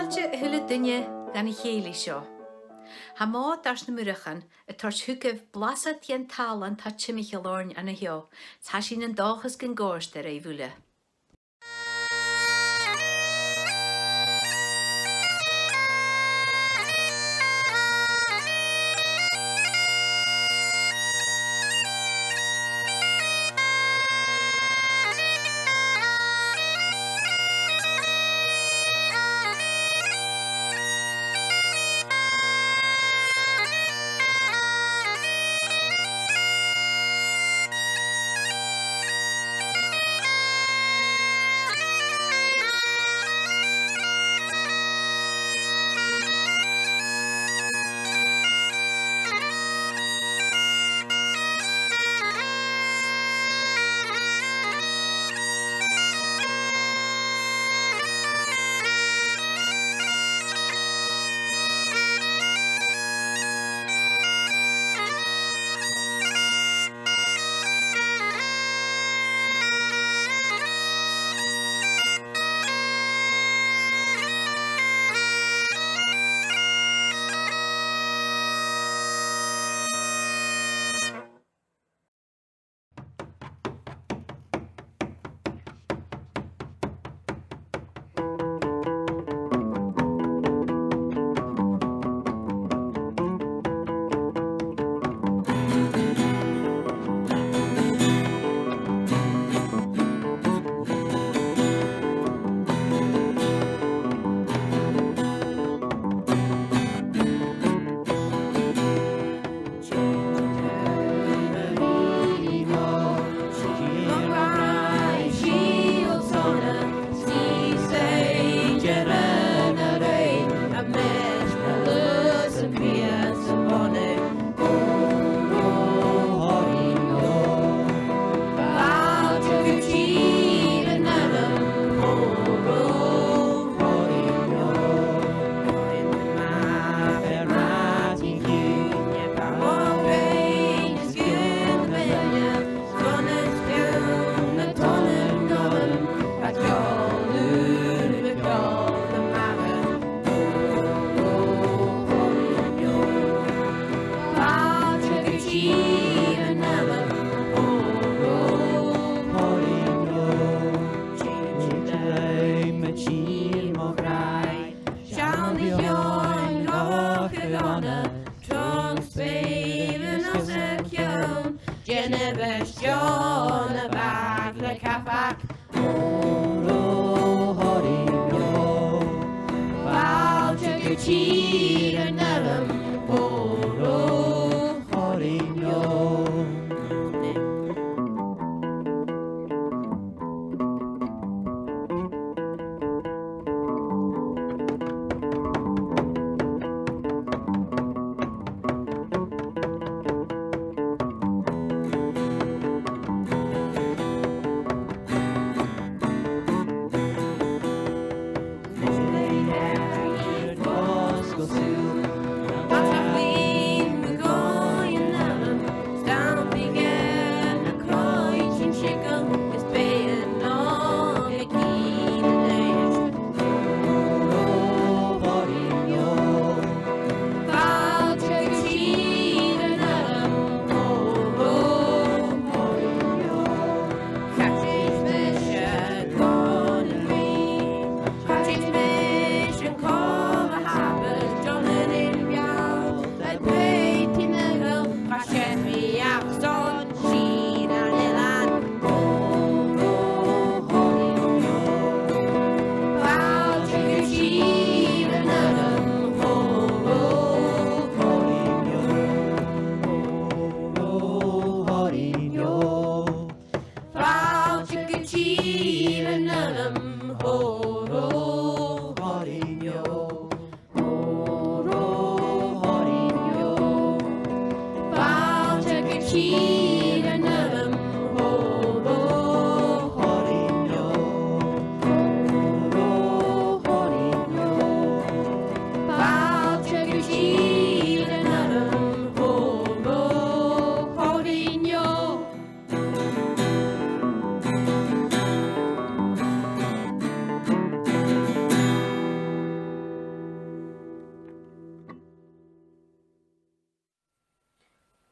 Fáilte a thula duine gan I chéala seo. Tá má dars na Murchan a tuairt thugah blasa tíon talan tá Timiche lorn ana heo, tá sin an dáchas gan gáiste ar é bhúla.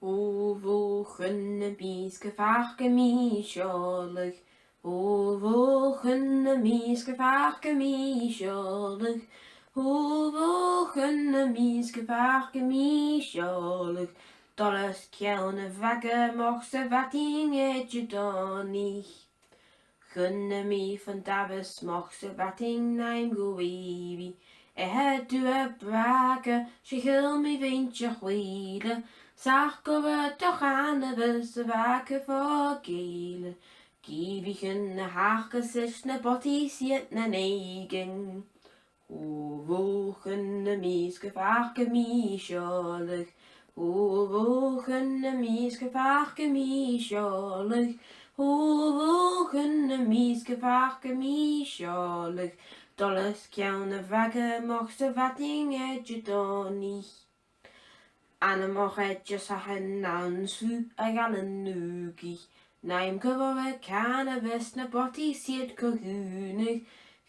O wochen na bís go fach go mí seolach. O wochen na mís go fach go mí seolach. O wochen na mís go fach go mí seolach. Dollars ceann a bhagga moch sa bhating edgedonig. Gunna mí fan dabas moch sa bhating naim go wavy. Du a braga, she hill me vintje wheele. Sach go doch anabas a bhagga for gale. Gievichen na hacha sich na botti siet na negen. O wochen na mies gevach gemie scholig. O wochen na mies gevach gemie scholig. O wochen na mies gevach gemie scholig. Dollars ceann a bhagga moch sa bhating edgedonig. Anna moch edge sa hen naun sú a galan nugi. Naim gyfer cannabis na boti siad cohúnig.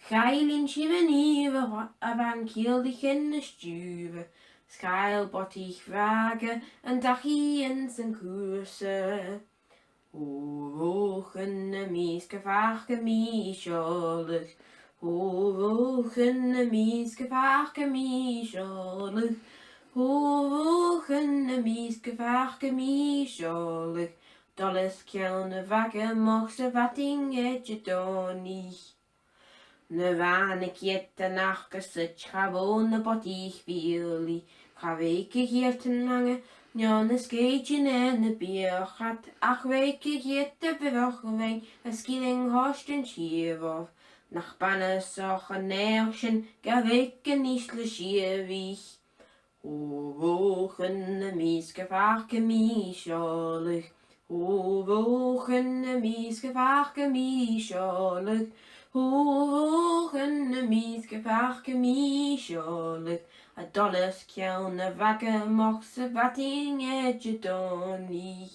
Chailin si fyny a fan cieldig yn y stúfa. Sgail boti chraga yn dachi yn sy'n cwrsa. O wochen na mis gyfach gymi siolig. O wochen na mis gyfach gymi siolig. O wochen na mis gyfach gymi siolig. Dollars ceann a bhagga moch sa bhating edgedonig. Na bhana cieta nach go suit chabón na botích bíoli. Chavéice hielten lange, njan na skeidjin na biochat. Ach véice hieta bevach vein, a skilling hosten schievov. Nach banna soch a neochen, gavéice nísle schievich. O wochen na mis gevach gemi scholig. O wochen na mis gevach gemi scholig. O wochen na mis gevach gemi scholig. A dollars ceann a bhagga moch sa bhating edgedonig.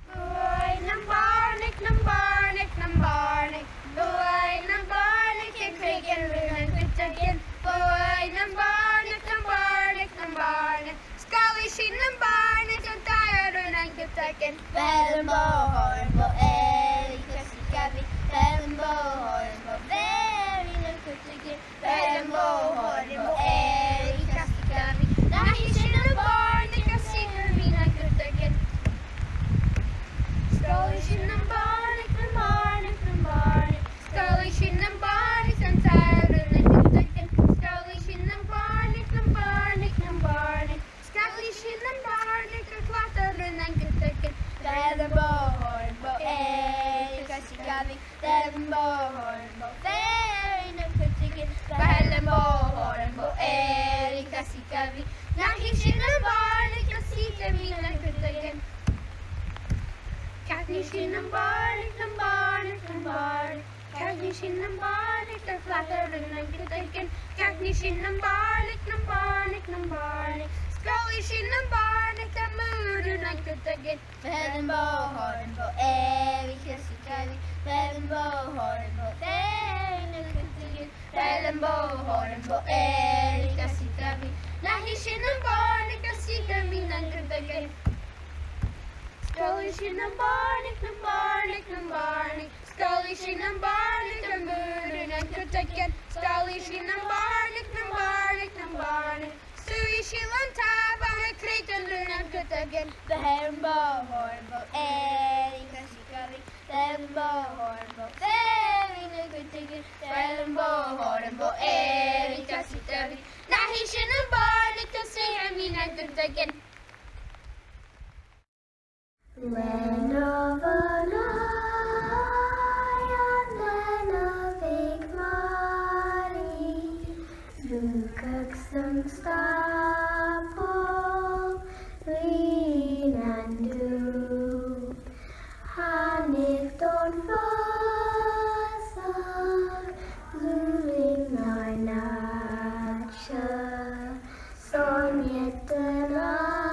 Boy, nam barnick, nam barnick, nam barnick. Boy, nam barnick, a cricket run and again. Boy, nam barnick, nam barnick, nam barnick. Scully, she nam barnick, and tired run and again. Belmo, horrible, Cassie Gabby. Belmo, horrible, very no good again. Belmo, horrible, Cassie Gabby. Now he's in the barnick, I see her mean and good again. Scully, she nam barnick, nam barnick, nam barnick. Scully, she nam barnick, and tired run and again. Scully, she nam barnick, nam barnick, nam barnick. Scully, she nam barnick, a clatter run and again. Belmo, horrible, Cassie Gabby. Belmo, horrible, very no good again. Belmo, horrible, Cassie Gabby. Now he's in the barnick, I see her mean and good again. Catney shin and barnick, and barnick, and barnick. Catney shin and barnick, the flatter and good again. Catney shin and barnick, and barnick, and barnick. Scully shin and barnick, the mood and good again. Belmo, horrible, Cassie Gabby. Belmo, horrible, very no good again. Belmo, horrible, Cassie Gabby. Now he's shin and barnick, I see her mean and good again. Scully, she nam barnick, nam barnick, nam barnick. Scully, she nam barnick, the mood and good again. Scully, she nam barnick, nam barnick, nam barnick. Suey, she lan tab on a crate and learn and good again. The herbo, horrible, Cassie Gabby. The herbo, horrible, very no good again. The herbo, horrible, Cassie Gabby. Now he she nam barnick, to say I mean and good again. Land of an eye and then a big money. Look at some staples, green and blue. And if don't fuss on losing my nature, so yet the night.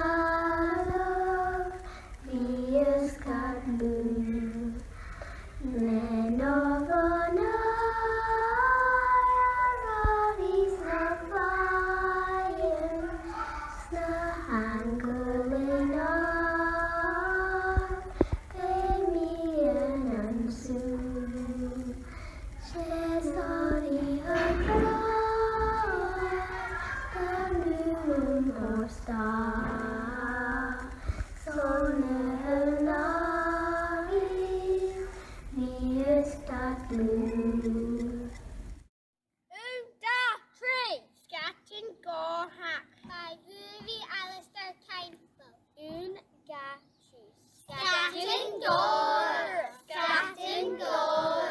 Scatting door, scatting door,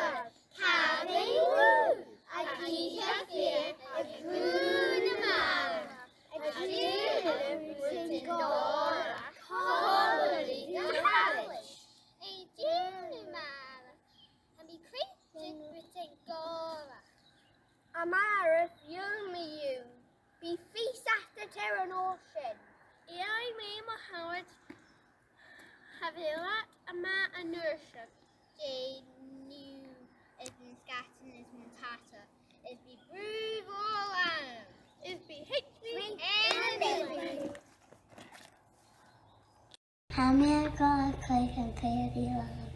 carrying woo, a geisha fear, a groon a man, a deer a written door, a collery a parish, a deer man, and be created written gore. Amara you, be feast after terror ocean. I may Mohammed have a lot ama a nurship. Jay new is in scatting is montata. Is be brave all am. Is be hate and Hamir got a click and pay the lullaby.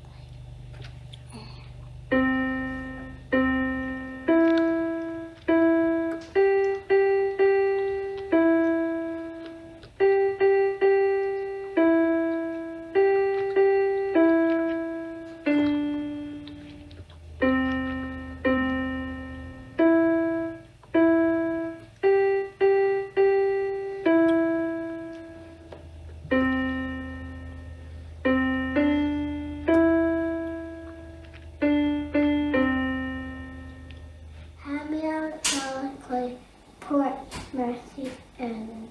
Hamir got a click, Port Mercy and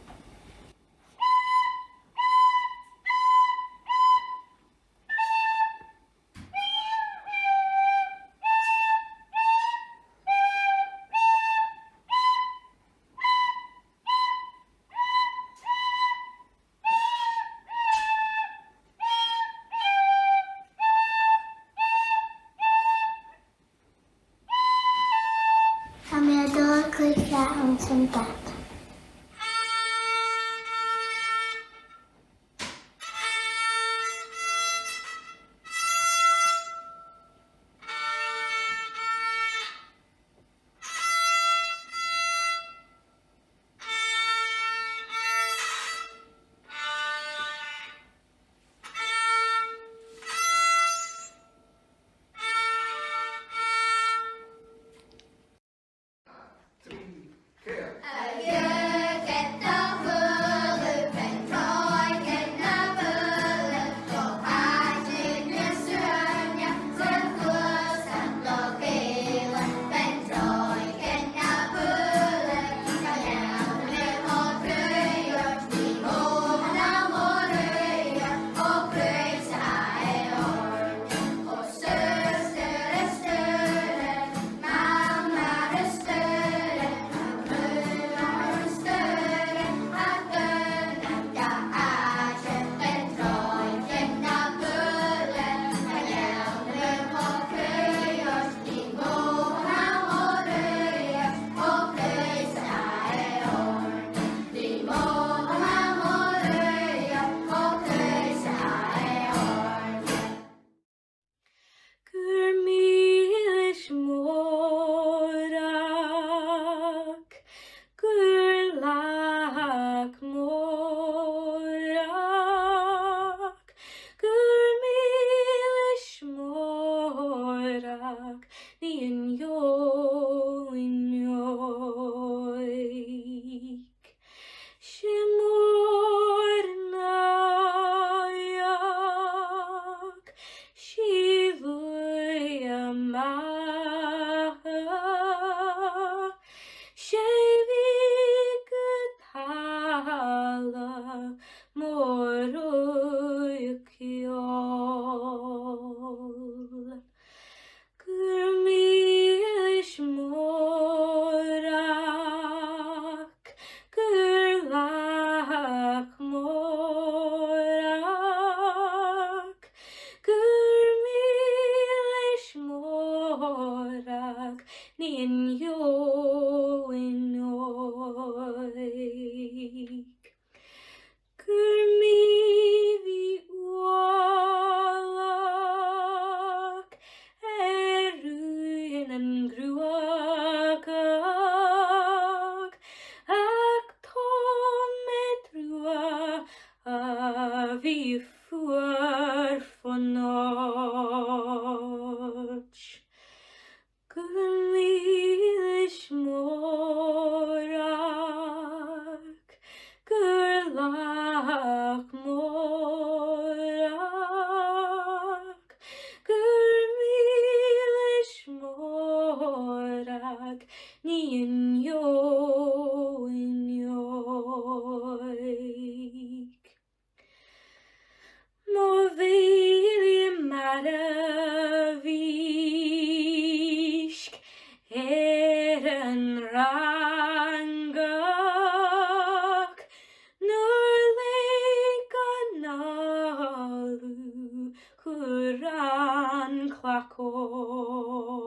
Hamir got a click that on some that. corn.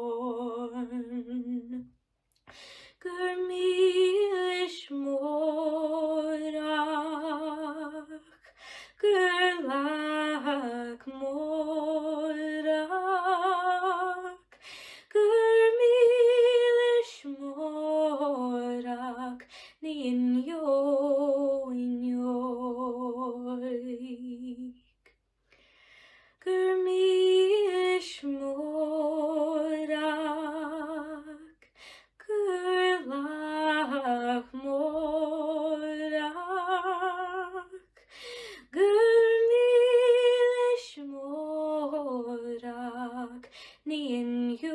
Gur mílis mórach, gur lach mórach, gur mílis mórach, ní inioig. Gur mílis mórach, gur lach mórach, gur mílis mórach, ní inioig.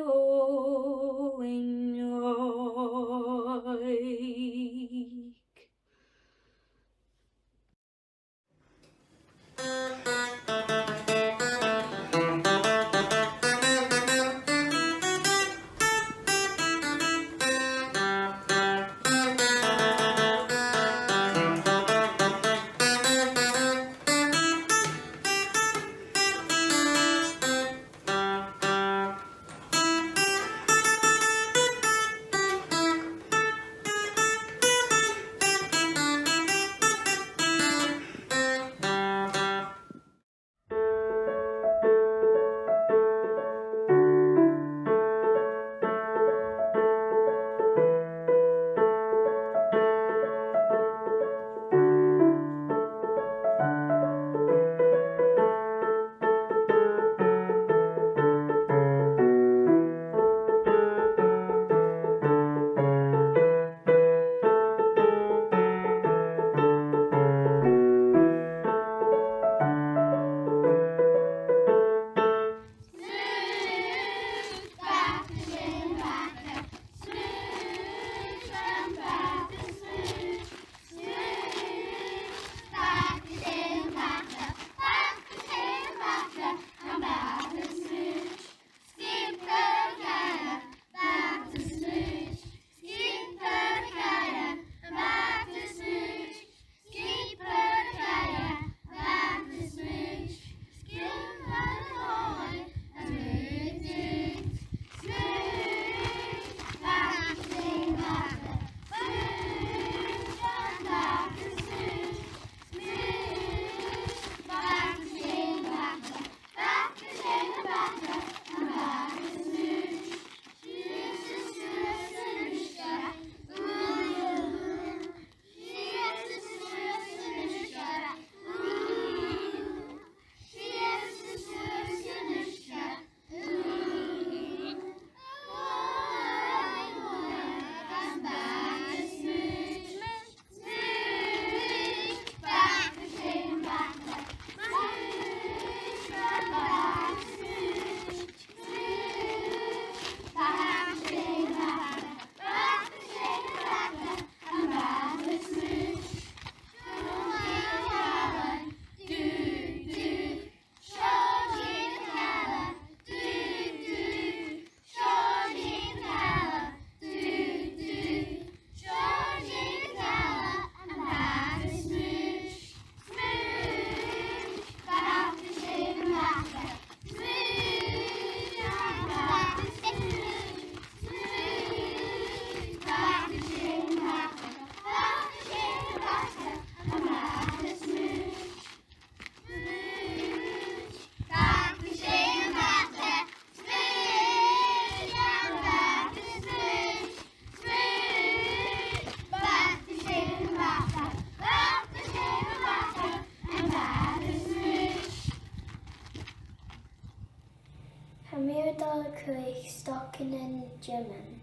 Cuig stocking in German.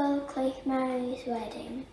spoke like Mary's wedding.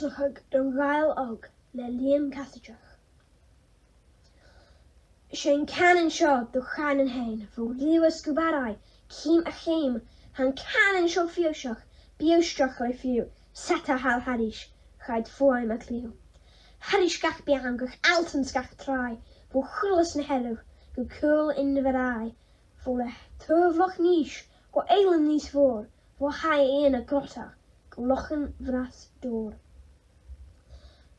Tosnachug don gael og le liam casadrach. Shane cannon shot do cannon hain, vo liwas gubarai, keem a cheem, han cannon shot fioshach, biostrach le few, seta hal hadish, chad foim a cleo. Hadish gach bian gach altans gach try, vo chulas na hello, go cool in the varai, vo le turvloch niche, go eilen nis voor, vo hai in a grotta, go lochen vras door.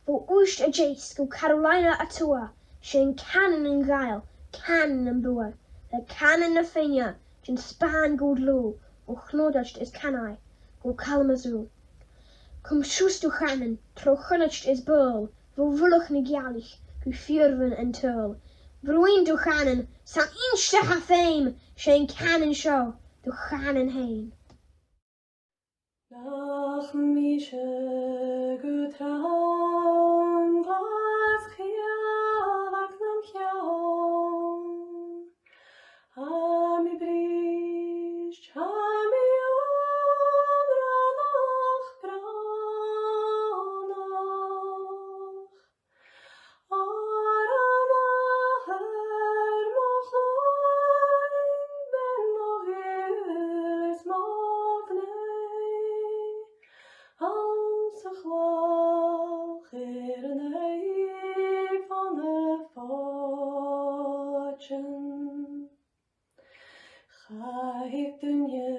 Vo oost a jace, go Carolina atua, Shane cannon and gael, cannon and boer, the cannon na finia, jin span good low, o chnodast is canai, go Kalamazoo. Come shoest o cannon, tro chunnest is burl, vo vulloch na Gaelic, go furven and turl. Vroin do cannon, sam inste ha fame, Shane cannon show, do cannon hain. Nach mische getraum was chiavak nam chiaum ami brisch ami onranach branach aramacher mochlein ben mochilis mofnei Als een glach in een ei van de fortune. Ga ik de je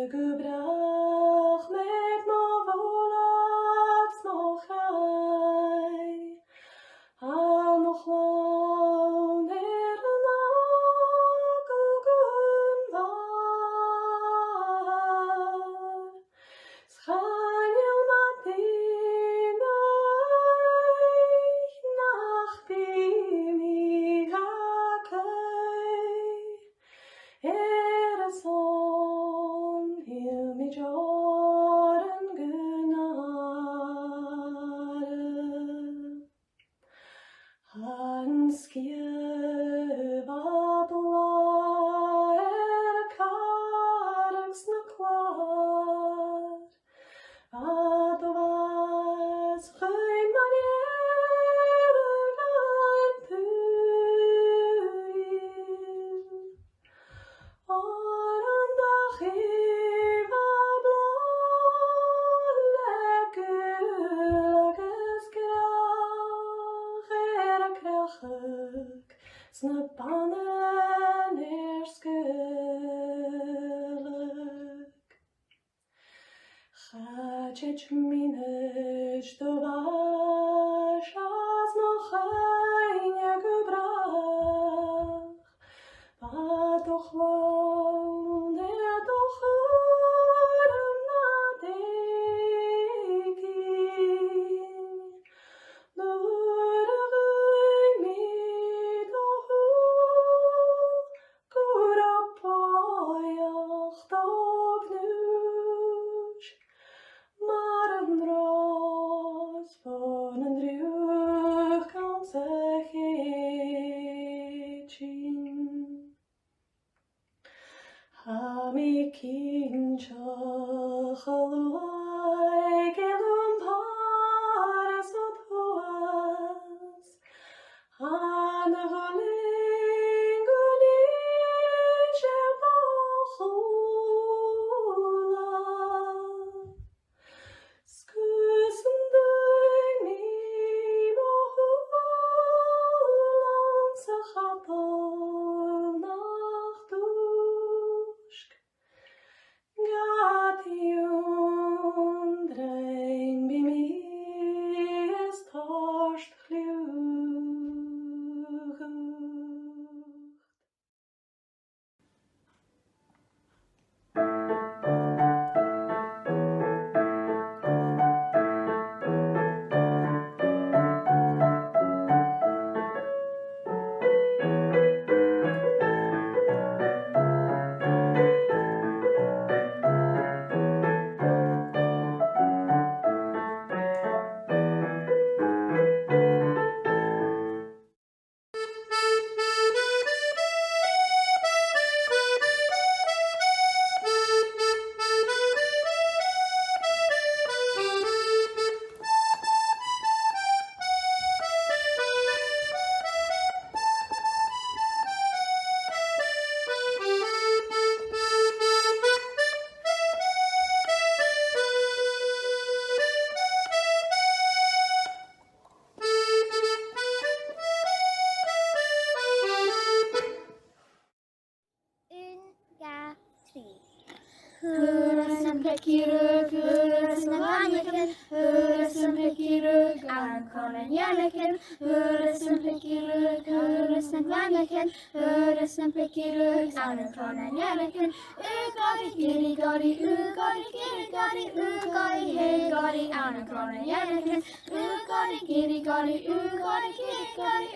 gebracht met nog volks nog hij. Al nog lang er een akelgun waar. Schaniel matina nach bimigakei. Son hil mi joren genare. Hans gieva bla karaks na klar. Wat was geen manier van puur. Orandag eva blauw lekker skrach krachig snapanen skullig. Chachech minech do vash as noch ein gebrach. Wat doch woon doch na dekin. Door mi doch gura poyach dog nush. Maar een droom pekirug, Hurras na Gàidhealach, Hurras na pekirug, An Comunn Gàidhealach, Hurras na pekirug, Hurras na Gàidhealach, Hurras na pekirug, An Comunn Gàidhealach, Gadi giddy gadi, gadi giddy gadi, gadi hey gadi, An Comunn Gàidhealach, gadi giddy gadi, gadi giddy gadi,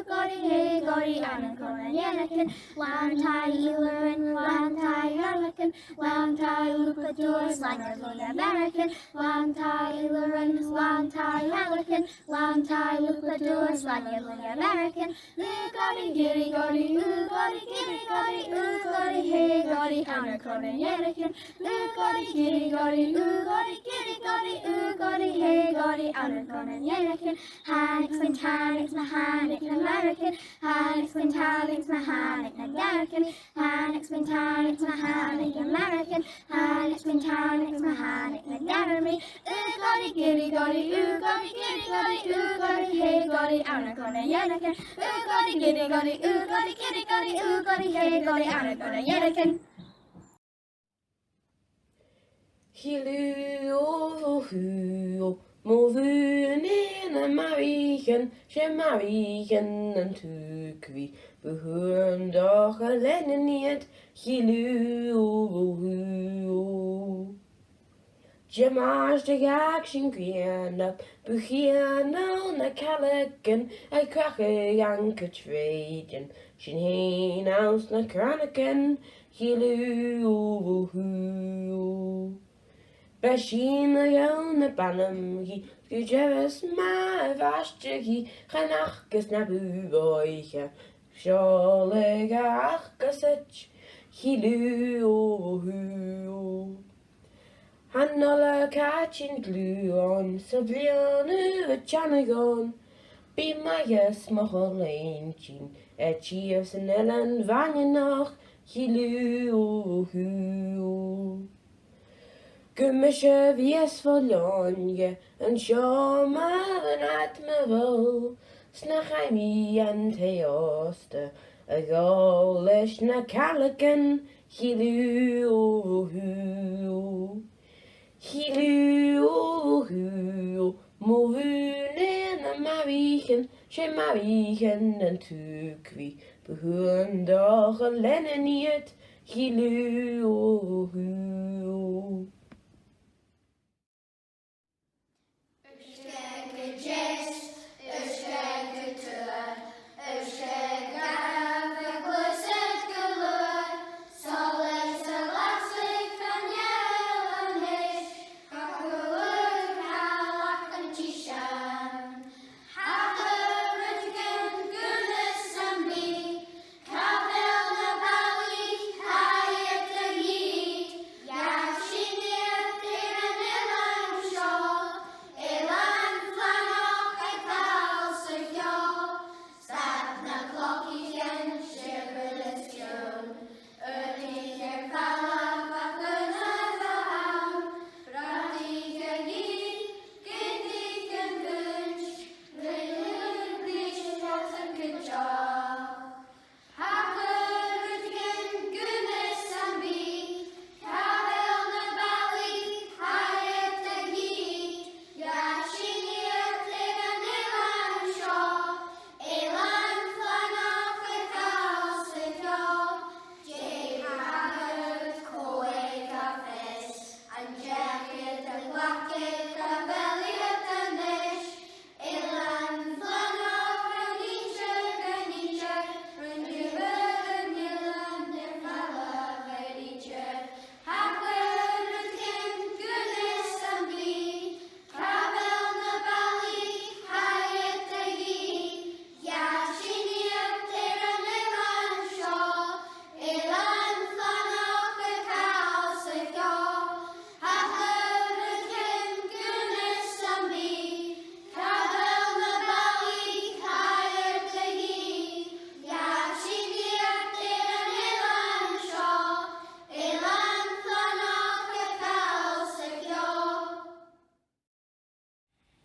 gadi hey gadi, An Comunn Gàidhealach, Long tie Ilerin, long tie Harlequin, long tie Lupadors, like a little American, long tie Ilerin, long tie Harlequin, long tie Lupadors, like a little American, gadi giddy gadi, gadi giddy gadi, gadi hey gadi, An Comunn Gàidhealach, gadi giddy gadi, gadi giddy gadi, gadi hey gadi, An Comunn Gàidhealach, Hanix and Tanix, Mahanic, American, Hanix and Tanix, Mahanic, American, Hanix and Tanix, Mahanic, American, Hanix and Tanix, Mahanic, Academy, gadi giddy gadi, gadi giddy gadi, gadi hey gadi, An Comunn Gàidhealach, gadi giddy gadi, gadi giddy gadi, gadi hey gadi, An Comunn Gàidhealach. Hilu o hu mo vun in a marichen, she marichen en tukvi, behoorn doch alleen niet, hilu o hu. Jama's de action green up, begin na calican, I crack a yanker trading, shin heen aus na kraniken, hilu o hu. Beshin a yon na banam hi, Gujevis ma vastje hi, Ganachkes na buboiche, Sholega achkesech, hilu o hu. Hanola catching glue on, Sablianu a chanagon, Be my yes maholain chin, Chiefs and Ellen vangenach, hilu o hu. Gummische vies voljonje, en sjoma van at me vol, Snach mi en theoste, a golish na calican, hilu o hu. Hilu o hu, mo vunen a marichen, she marichen en tukvi, behoorn doch alleen niet, hilu o hu.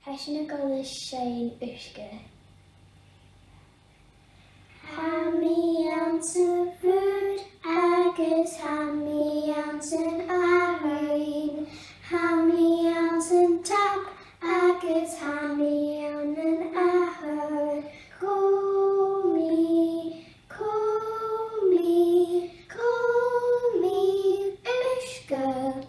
Heisina go Shane uisce. Hammy answer food, agus hammy answer arin, hammy answer tap, agus hammy answer aherd. Call me, call me, call me, Ushka.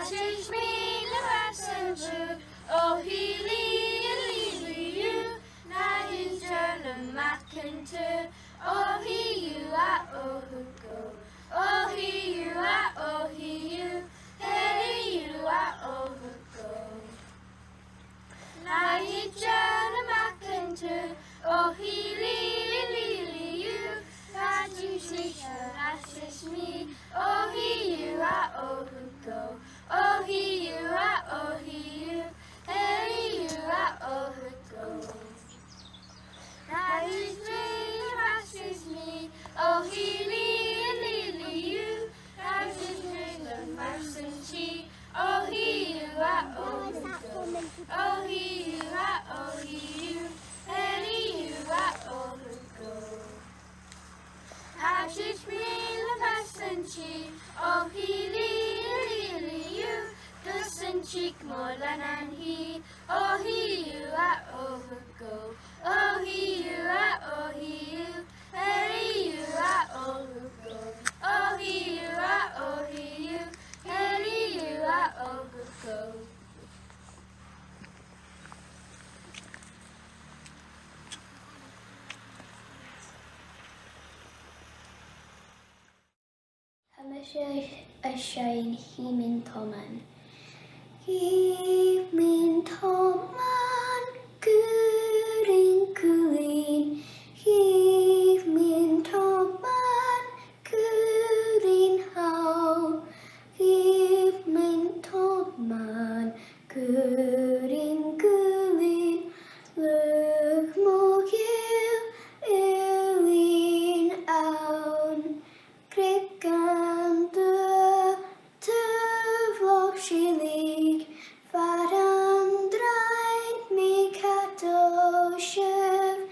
Teach me the messenger, oh he you, now he's turning Mackintosh, oh he you at oh who go, oh he you at oh he you, hey you at oh who go. Now he's turning Mackintosh, oh he you, now teach me to me, oh he you at oh who go. Oh he you at oh he you, hey you at oh who go. Now he's rashes me, oh he you, now he's the first and she, oh he you at oh who go. Oh he you at oh he you, hey you at oh who go. Now she's me the first and she, oh he you, doesn't cheek more than he, oh he you at oh who go, oh he you at oh he you, hey you at oh who go, oh he you at oh he you, hey you at oh who go. A shine Hemin Toman. Hemin Toman, Kurin Kulin. Hemin Toman, Kurin How. Hemin Toman, Kurin Kulin. Look Mogil, Ilin Aun. Krigan de Tuvlok Shilig, Varan Drain mi Kato Shiv,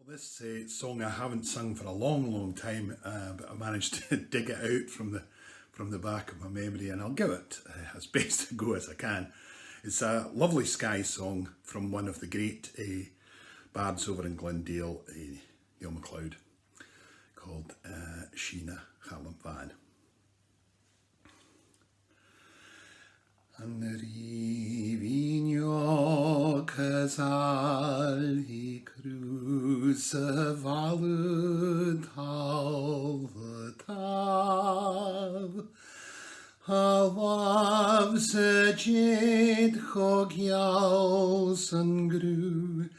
This song I haven't sung for a long time, but I managed to dig it out from the back of my memory, and I'll give it as best a go as I can. It's a lovely Skye song from one of the great bards over in Glendale, Neil MacLeod, called Sheena Hallam Van. An rifin casal he cruise valud all the tav. Halvav se jed chogials an gru,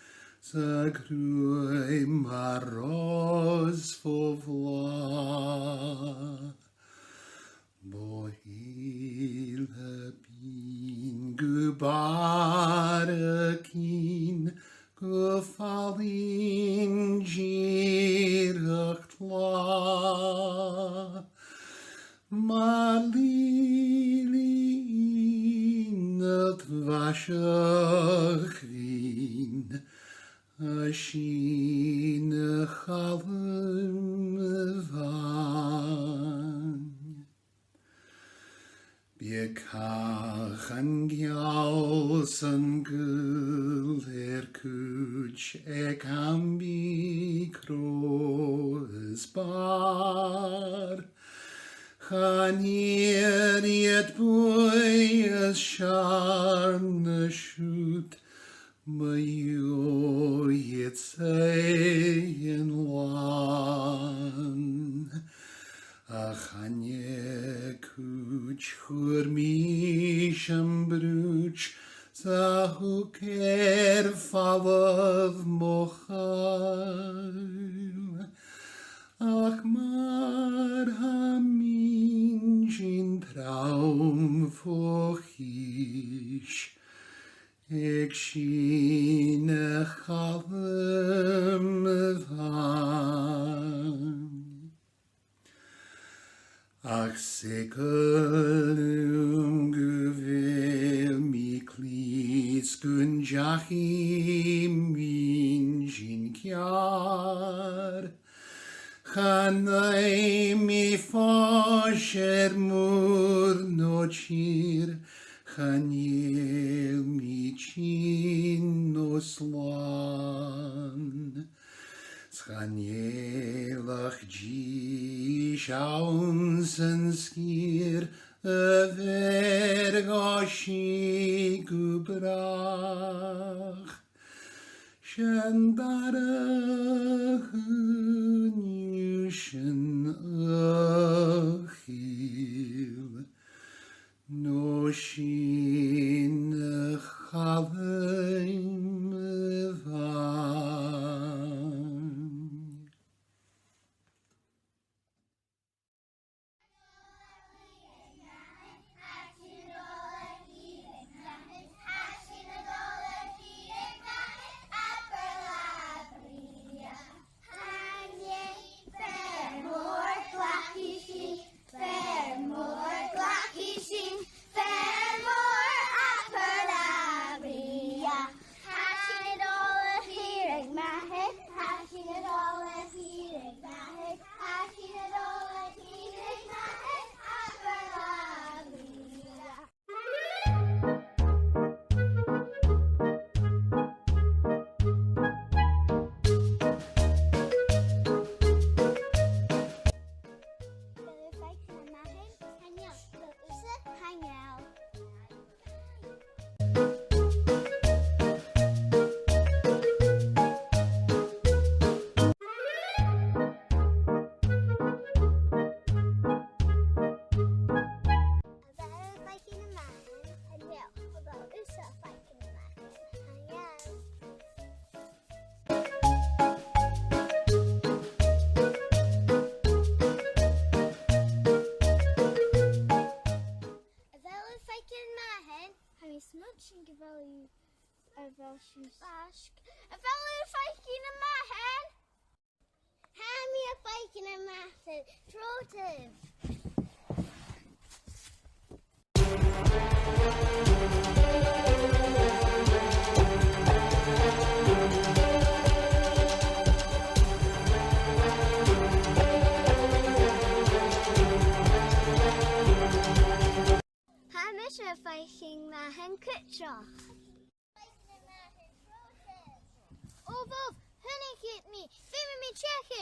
se grui maros fovla. Bohile bin gubarakin, gufalin girachtla. Malilin het vashachvin, ashin chalm van. Biekach an gials an gul kuch ek ambi kroes bar. Chanir yet boy as sharn shoot, mayo yet say in one. Achanye kuch hurmish am bruch, zahuker falav mochal. Ach mar hamin jin traum fochish, ek shine chalem van. Ach sekelum gevel mi klis gun jachi min jin kjar. Chanai mi fosher mur nochir, chaniel mi chin no slan. Schanielach ji shauns en skier, vergoshi gubrach. Shandarach nushen achil, no shin chavim van. Murchan Gaelic Ask a fellow fighting a mahen. Hand me a fighting a mahen. Trotive.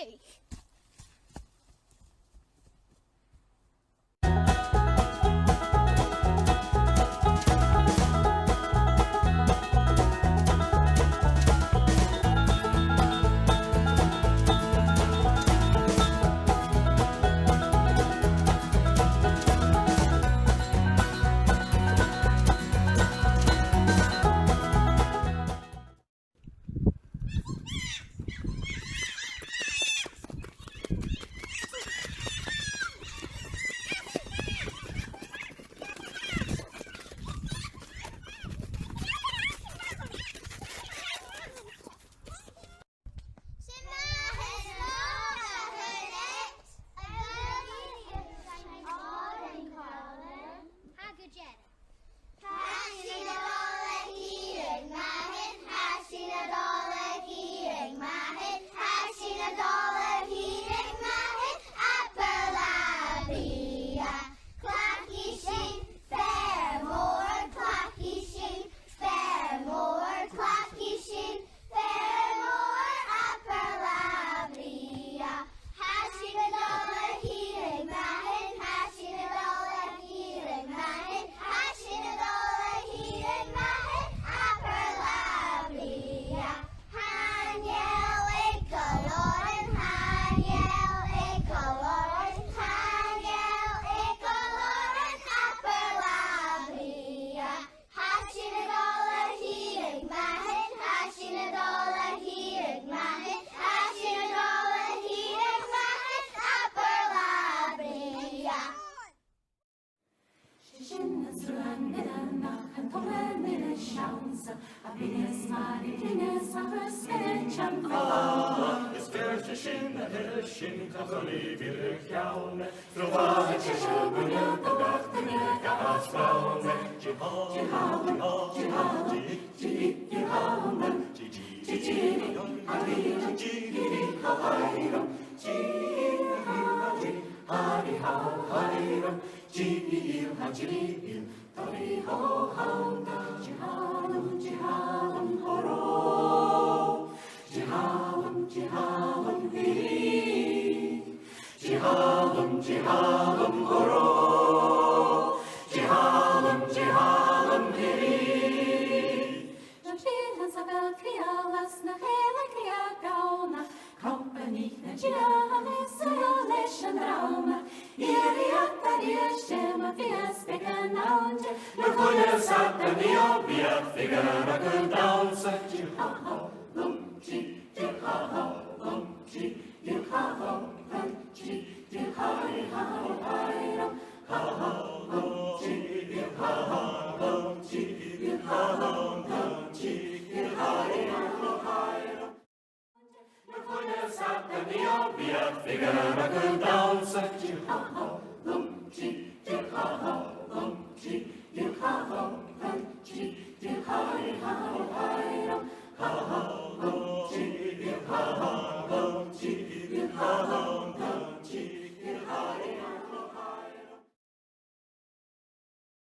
Gaelic. Hi,